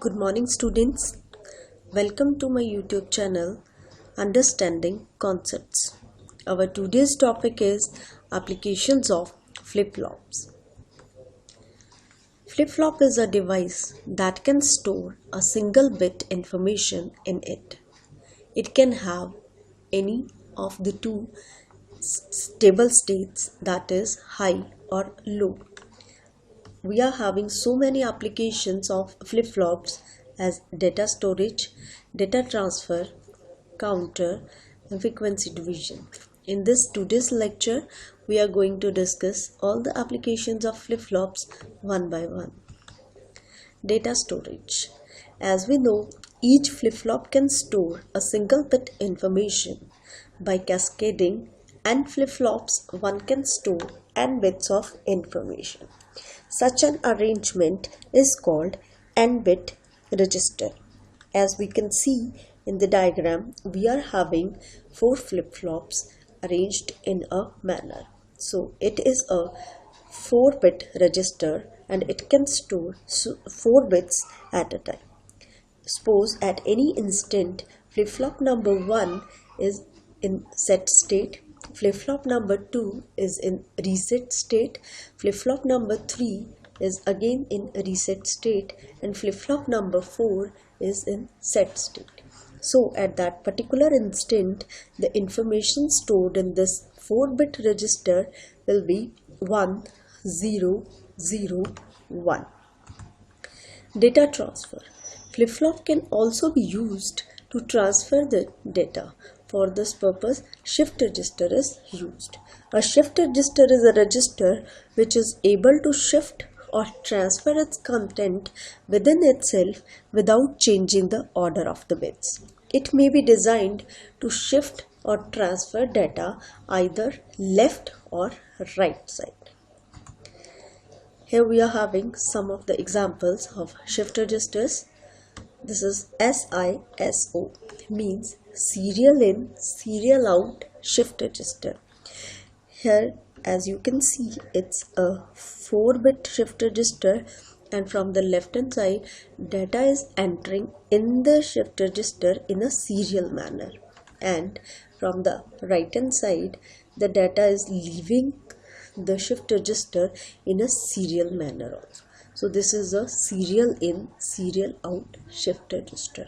Good morning students. Welcome to my YouTube channel Understanding Concepts. Our today's topic is applications of flip-flops. Flip-flop is a device that can store a single bit information in it. It can have any of the two stable states, that is high or low. We are having so many applications of flip-flops as data storage, data transfer, counter, and frequency division. In this today's lecture, we are going to discuss all the applications of flip-flops one by one. Data storage. As we know, each flip-flop can store a single bit information. By cascading n flip-flops, one can store n bits of information. Such an arrangement is called n-bit register. As we can see in the diagram, we are having 4 flip-flops arranged in a manner. So it is a 4-bit register and it can store 4 bits at a time. Suppose at any instant flip-flop number 1 is in set state, flip-flop number 2 is in reset state, flip-flop number 3 is again in reset state, and flip-flop number 4 is in set state. So at that particular instant, the information stored in this 4-bit register will be 1, 0, 0, 1. Data transfer. Flip-flop can also be used to transfer the data. For this purpose, shift register is used. A shift register is a register which is able to shift or transfer its content within itself without changing the order of the bits. It may be designed to shift or transfer data either left or right side. Here we are having some of the examples of shift registers. This is SISO, means serial in, serial out shift register. Here, as you can see, it's a 4-bit shift register, and from the left hand side, data is entering in the shift register in a serial manner, and from the right hand side, the data is leaving the shift register in a serial manner also. So this is a serial in, serial out shift register.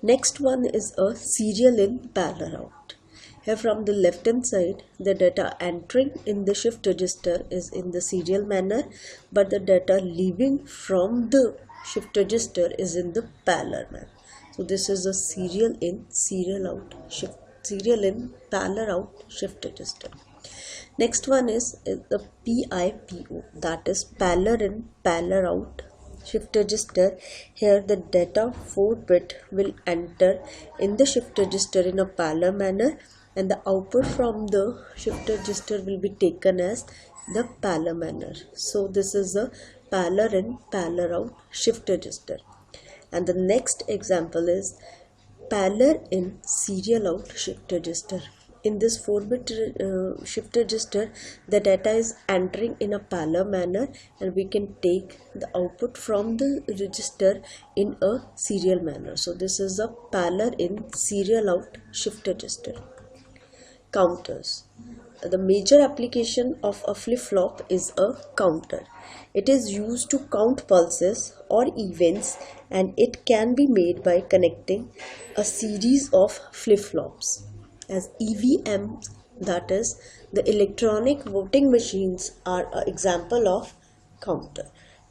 Next one is a serial in, Pallor out. Here from the left hand side, the data entering in the shift register is in the serial manner, but the data leaving from the shift register is in the Pallor manner. So this is a serial in, serial out shift, serial in, Pallor out shift register. Next one is the PIPO, that is Pallor in, Pallor out shift register. Here the data 4-bit will enter in the shift register in a Pallor manner, and the output from the shift register will be taken as the Pallor manner. So this is a Pallor in, Pallor out shift register. And the next example is Pallor in, serial out shift register. In this 4-bit shift register, the data is entering in a Pallor manner, and we can take the output from the register in a serial manner. So this is a Pallor in, serial out shift register. Counters. The major application of a flip-flop is a counter. It is used to count pulses or events, and it can be made by connecting a series of flip-flops. As EVMs, that is the electronic voting machines, are an example of counter.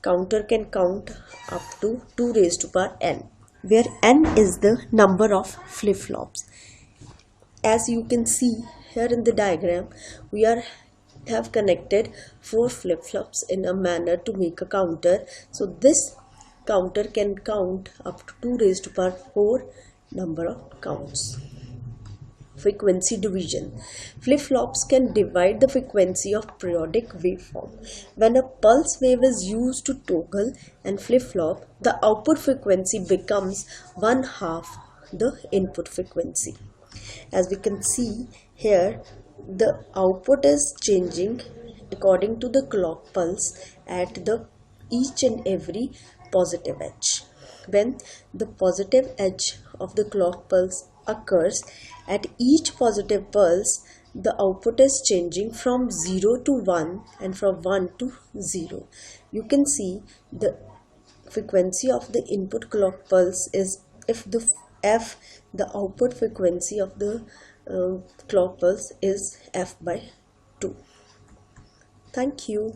Counter can count up to 2 raised to power n, where n is the number of flip-flops. As you can see here in the diagram, we have connected 4 flip-flops in a manner to make a counter. So this counter can count up to 2 raised to power 4 number of counts. Frequency division. Flip-flops can divide the frequency of periodic waveform. When a pulse wave is used to toggle and flip-flop, the output frequency becomes 1/2 the input frequency. As we can see here, the output is changing according to the clock pulse at the each and every positive edge. When the positive edge of the clock pulse occurs, at each positive pulse, the output is changing from 0 to 1 and from 1 to 0. You can see the frequency of the input clock pulse is if the output frequency of the clock pulse is f by 2. Thank you.